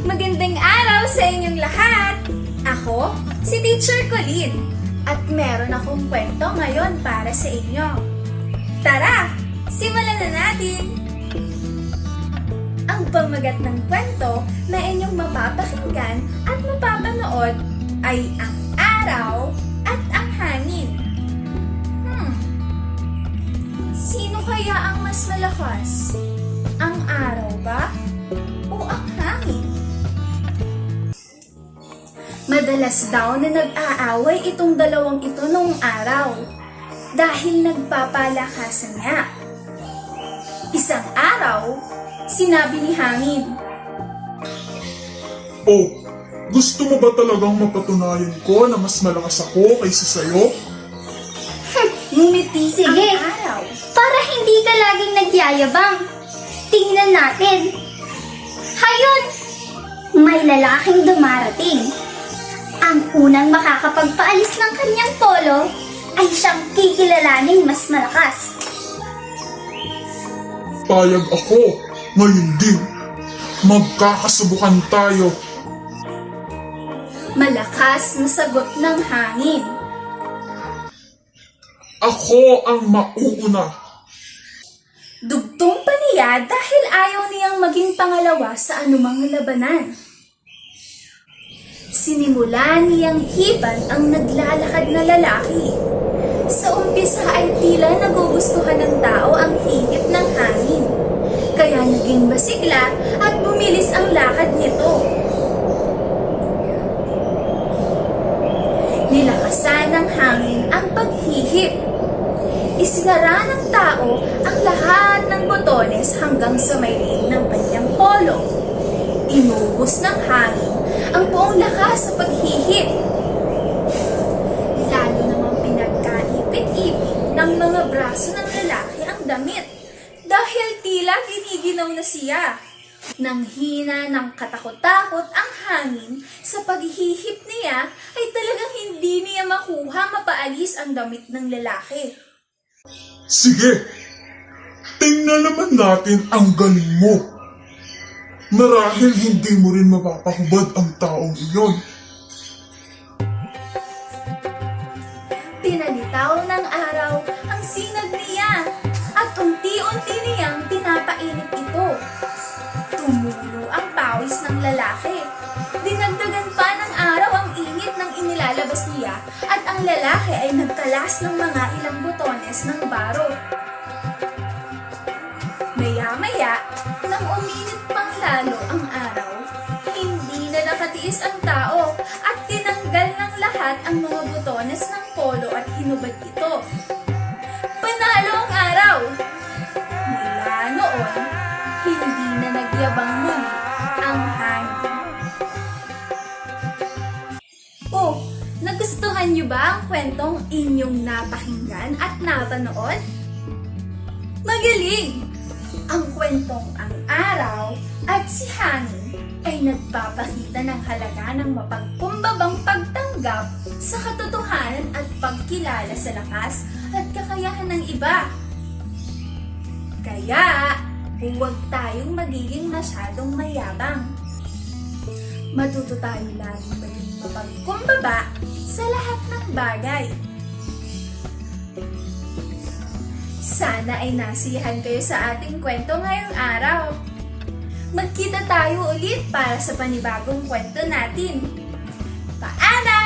Magandang araw sa inyong lahat! Ako, si Teacher Colleen, at meron akong kwento ngayon para sa inyo. Tara, simulan na natin! Ang pamagat ng kwento na inyong mapapakinggan at mapapanood ay ang araw at ang hangin. Sino kaya ang mas malakas? Ang araw ba? O ang hangin? Madalas daw na nag-aaway itong dalawang ito noong araw dahil nagpapalakasan nga. Isang araw, sinabi ni Hangin, "Oh, gusto mo ba talagang mapatunayan ko na mas malakas ako kaysa sa'yo?" Ngumiti Sige. ang araw. Para hindi ka laging nagyayabang. Tingnan natin. Hayon! May lalaking dumarating. Ang unang makakapagpaalis ng kanyang polo ay siyang kikilalaning mas malakas. Payag ako, ngayon din. Magkakasubukan tayo. Malakas na sagot ng Hangin. Ako ang mauuna. Dugtong pa niya dahil ayaw niyang maging pangalawa sa anumang labanan. Sinimula niyang hipan ang naglalakad na lalaki. Sa umpisa ay tila nagugustuhan ng tao ang hihip ng hangin. Kaya naging masigla at bumilis ang lakad nito. Nilakasan ng hangin ang paghihip. Isinara ng tao ang lahat ng botones hanggang sa may liig ng kanyang polo. Inubos ng hangin ang buong lakas sa paghihip. Lalo namang pinagkaipit-ipit ng mga braso ng lalaki ang damit dahil tila giniginaw na siya. Nang hina ng katakot-takot ang hangin sa paghihip niya ay talagang hindi niya makuha mapaalis ang damit ng lalaki. Sige, tingnan naman natin ang galing mo. Marahil hindi mo rin mapapahubad ang taong iyon. Pinalitaw ng araw ang sinag niya at unti-unti niyang pinapainit ito. Tumulo ang pawis ng lalaki. Dinagdagan pa ng araw ang init ng inilalabas niya at ang lalaki ay nagkalas ng mga ilang botones ng baro. Maya-maya, nang uminit pang lalo ang araw, hindi na nakatiis ang tao at tinanggal ng lahat ang mga botones ng polo at hinubad ito. Panalo ang araw! Mula noon, hindi na nagyabang muli ang hangin. Oh, nagustuhan niyo ba ang kwentong inyong napakinggan at napanood? Magaling! Ang kwentong ang araw at si Hangin ay nagpapakita ng halaga ng mapagkumbabang pagtanggap sa katotohanan at pagkilala sa lakas at kakayahan ng iba. Kaya, huwag tayong magiging masyadong mayabang. Matuto tayo laging maging mapagkumbaba sa lahat ng bagay. Sana ay nasiyahan kayo sa ating kwento ngayong araw. Magkita tayo ulit para sa panibagong kwento natin. Paalam!